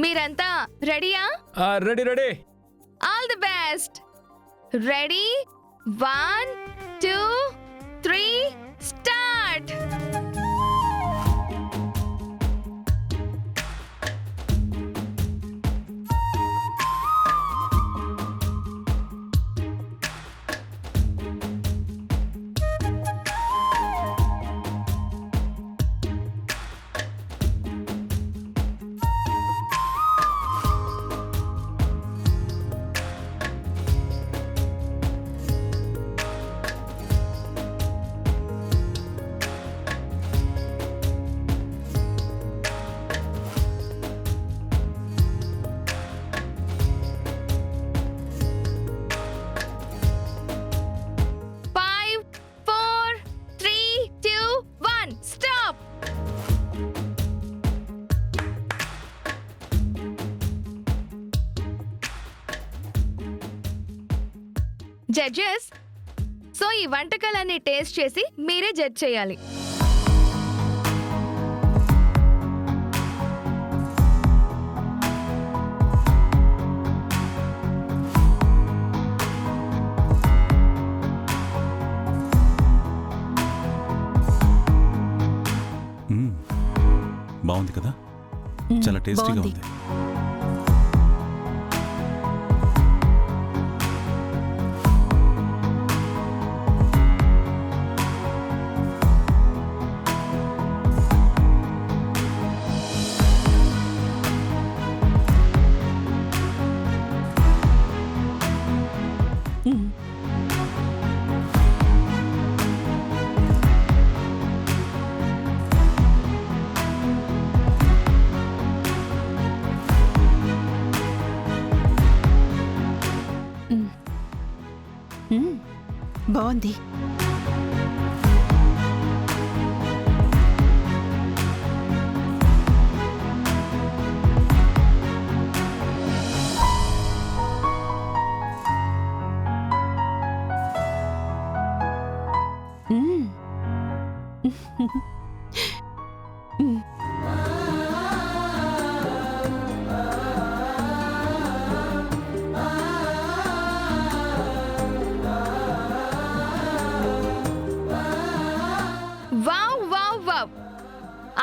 మీరంతా రెడీయా? Ready ready. All the best. Ready 1 2 3 start. Judges, so ఈ వంటకాలన్నీ టేస్ట్ చేసి మీరే జడ్జ్ చేయాలి. బాగుంది కదా, చాలా టేస్టీగా ఉంది. బాగుంది.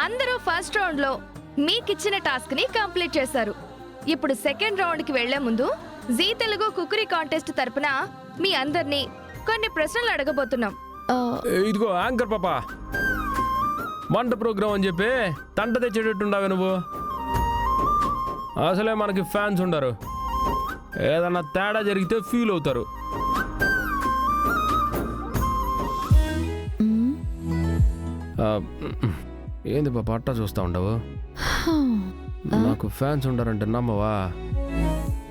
అందరూ ఫస్ట్ రౌండ్ లో మీకిచ్చిన టాస్క్ ని కంప్లీట్ చేశారు. ఇప్పుడు సెకండ్ రౌండ్ కి వెళ్లే ముందు జీ తెలుగు కుకరీ కాంటెస్ట్ తరపున మీ అందరినీ కొన్ని ప్రశ్నలు అడగబోతున్నాం. ఇదిగో యాంకర్ పాపా, వంట ప్రోగ్రామ్ అని చెప్పి తంట తెచ్చేటట్టుండవు నువ్వు. అసలే మనకి ఫ్యాన్స్ ఉండరు, ఏదన్నా తేడా జరిగితే ఫీల్ అవుతారు. ఏంది పాప అట్టా చూస్తా ఉండవు? నాకు ఫ్యాన్స్ ఉండరంటే నమ్మవా?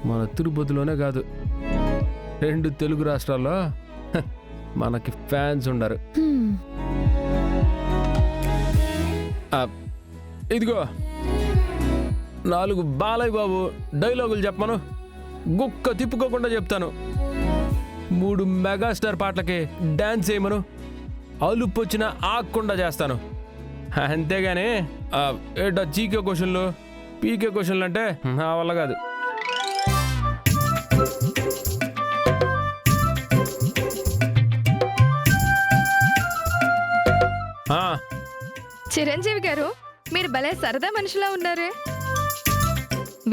మన తిరుపతిలోనే కాదు, 2 తెలుగు రాష్ట్రాల్లో మనకి ఫ్యాన్స్ ఉండరు. ఇదిగో 4 బాలయ్య బాబు డైలాగులు చెప్పమను, గుక్క తిప్పుకోకుండా చెప్తాను. 3 మెగాస్టార్ పాటలకి డాన్స్ చేయమను, అలుపు వచ్చిన ఆగకుండా చేస్తాను. అంతేగాని ఏటా జీకే క్వశ్చన్లు పీకే క్వశ్చన్లు అంటే నా వల్ల కాదు. చిరంజీవి గారు, మీరు భలే సరదా మనిషిలా ఉన్నారే.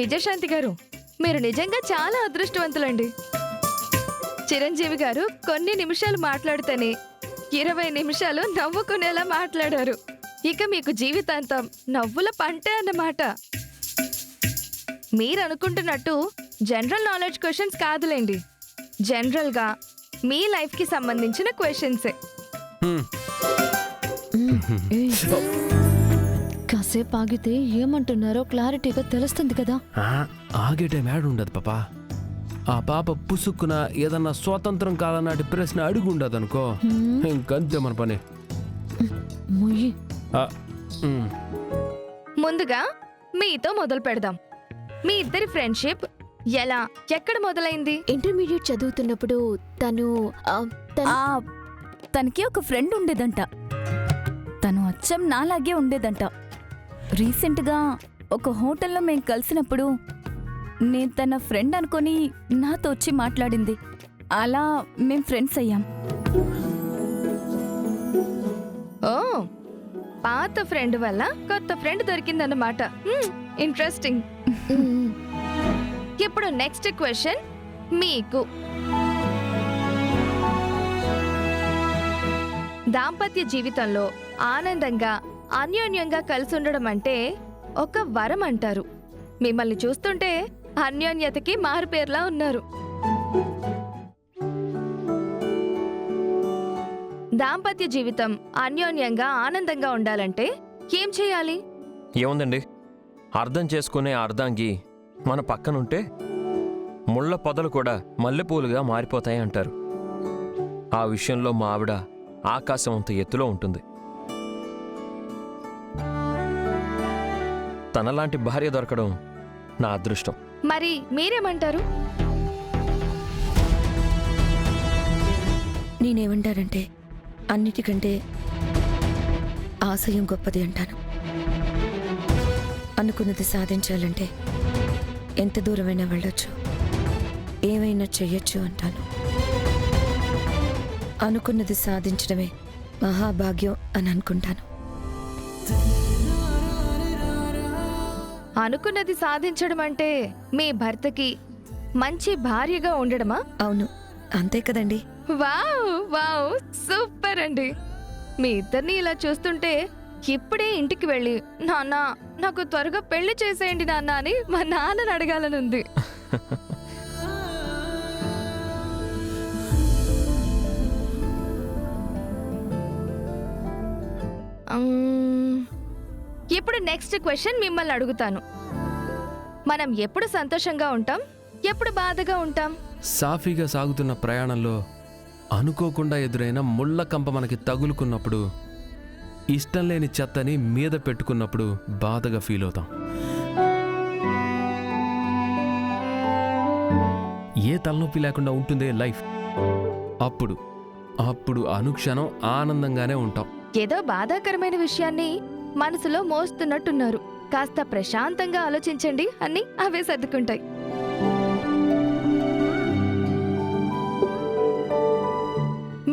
విజయశాంతి గారు, మీరు నిజంగా చాలా అదృష్టవంతులండి. చిరంజీవి గారు కొన్ని నిమిషాలు మాట్లాడితేనే 20 నిమిషాలు నవ్వుకునేలా మాట్లాడారు. ఇక మీకు జీవితాంతం నవ్వుల పంటే అన్నమాట. మీరు అనుకుంటున్నట్టు జనరల్ నాలెడ్జ్ క్వశ్చన్స్ కాదులేండి, జనరల్ గా మీ లైఫ్ కి సంబంధించిన క్వశ్చన్సే. కాసేపు ఆగితే ఏమంటున్నారో క్లారిటీగా తెలుస్తుంది కదా. ఆగే టైం యాడ్ ఉండదు పాపా. ఆ పాప పుసుక్కున ఏదన్నా స్వాతంత్రం కాలనాటి ప్రశ్న అడుగు ఉండదు అనుకో, ఇంకంతే మన పని. ముందుగా మీతో మొదలు పెడదాం. మీ ఇద్దరి ఫ్రెండ్షిప్ ఎలా, ఎక్కడ మొదలైంది? ఇంటర్మీడియట్ చదువుతున్నప్పుడు తనకి ఒక ఫ్రెండ్ ఉండేదంట. తను అచ్చం నాలాగే ఉండేదంట. రీసెంట్గా ఒక హోటల్లో మేము కలిసినప్పుడు నేను తన ఫ్రెండ్ అనుకొని నాతో వచ్చి మాట్లాడింది. అలా మేం ఫ్రెండ్స్ అయ్యాం. ఓ, పాత ఫ్రెండ్ వల్ల కొత్త ఫ్రెండ్ దొరికిందన్నమాట. ఇంట్రెస్టింగ్. ఇప్పుడు నెక్స్ట్ క్వశ్చన్ మీకు. దాంపత్య జీవితంలో ఆనందంగా అన్యోన్యంగా కలిసి ఉండడం అంటే ఒక వరం అంటారు. మిమ్మల్ని చూస్తుంటే అన్యోన్యతకి మారుపేర్లా ఉన్నారు. దాంపత్య జీవితం అన్యోన్యంగా ఆనందంగా ఉండాలంటే ఏం చేయాలి? ఏముందండి, అర్థం చేసుకునే అర్ధాంగి మన పక్కనుంటే ముళ్ళ పొదలు కూడా మల్లెపూలుగా మారిపోతాయి అంటారు. ఆ విషయంలో మా ఆవిడ ఆకాశం అంత ఎత్తులో ఉంటుంది. తనలాంటి భార్య దొరకడం నా అదృష్టం. మరి మీరేమంటారు? నేనేమంటానంటే అన్నిటికంటే ఆశయం గొప్పది అంటాను. అనుకున్నది సాధించాలంటే ఎంత దూరమైనా వెళ్ళొచ్చు, ఏమైనా చెయ్యొచ్చు అంటాను. అనుకున్నది సాధించడమే మహాభాగ్యం అని అనుకుంటాను. అనుకున్నది సాధించడం అంటే మీ భర్తకి మంచి భార్యగా ఉండడమా? అవును, అంతే కదండి. వావ్ వావ్, సూపర్ అండి. మీ ఇద్దరిని ఇలా చూస్తుంటే ఇప్పుడే ఇంటికి వెళ్ళి నాన్న నాకు త్వరగా పెళ్లి చేసేయండి నాన్న అని మా నాన్నని అడగాలనుంది. ఇప్పుడు నెక్స్ట్ క్వశ్చన్ మిమ్మల్ని అడుగుతాను. మనం ఎప్పుడు సంతోషంగా ఉంటాం, ఎప్పుడు బాధగా ఉంటాం? సాఫీగా సాగుతున్న ప్రయాణంలో అనుకోకుండా ఎదురైన ముళ్ళ కంప మనకి తగులుకున్నప్పుడు, ఇష్టం లేని చెత్తని మీద పెట్టుకున్నప్పుడు బాధగా ఫీల్ అవుతాం. ఏ తలనొప్పి లేకుండా ఉంటుందే లైఫ్. అప్పుడు అనుక్షణం ఆనందంగానే ఉంటాం. ఏదో బాధాకరమైన విషయాన్ని మనసులో మోస్తున్నట్టున్నారు. కాస్త ప్రశాంతంగా ఆలోచించండి, అన్ని అవే సర్దుకుంటాయి.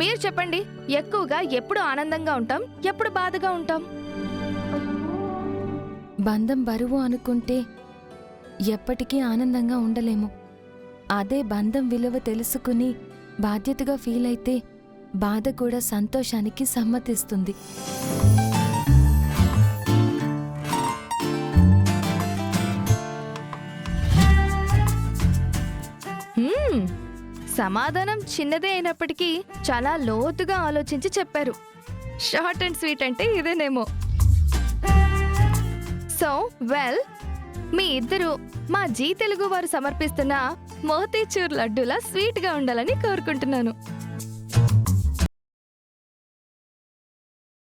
మీరు చెప్పండి, ఎక్కువగా ఎప్పుడు ఆనందంగా ఉంటాం, ఎప్పుడు బాధగా ఉంటాం? బంధం బరువు అనుకుంటే ఎప్పటికీ ఆనందంగా ఉండలేము. అదే బంధం విలువ తెలుసుకుని బాధ్యతగా ఫీల్ అయితే బాధ కూడా సంతోషానికి సమ్మతిస్తుంది. సమాధానం చిన్నదే అయినప్పటికీ చాలా లోతుగా ఆలోచించి చెప్పారు. షార్ట్ అండ్ స్వీట్ అంటే ఇదేనేమో. సో వెల్, మీ ఇద్దరు మా జీ తెలుగు వారు సమర్పిస్తున్న మోతీచూర్ లడ్డూలా స్వీట్గా ఉండాలని కోరుకుంటున్నాను.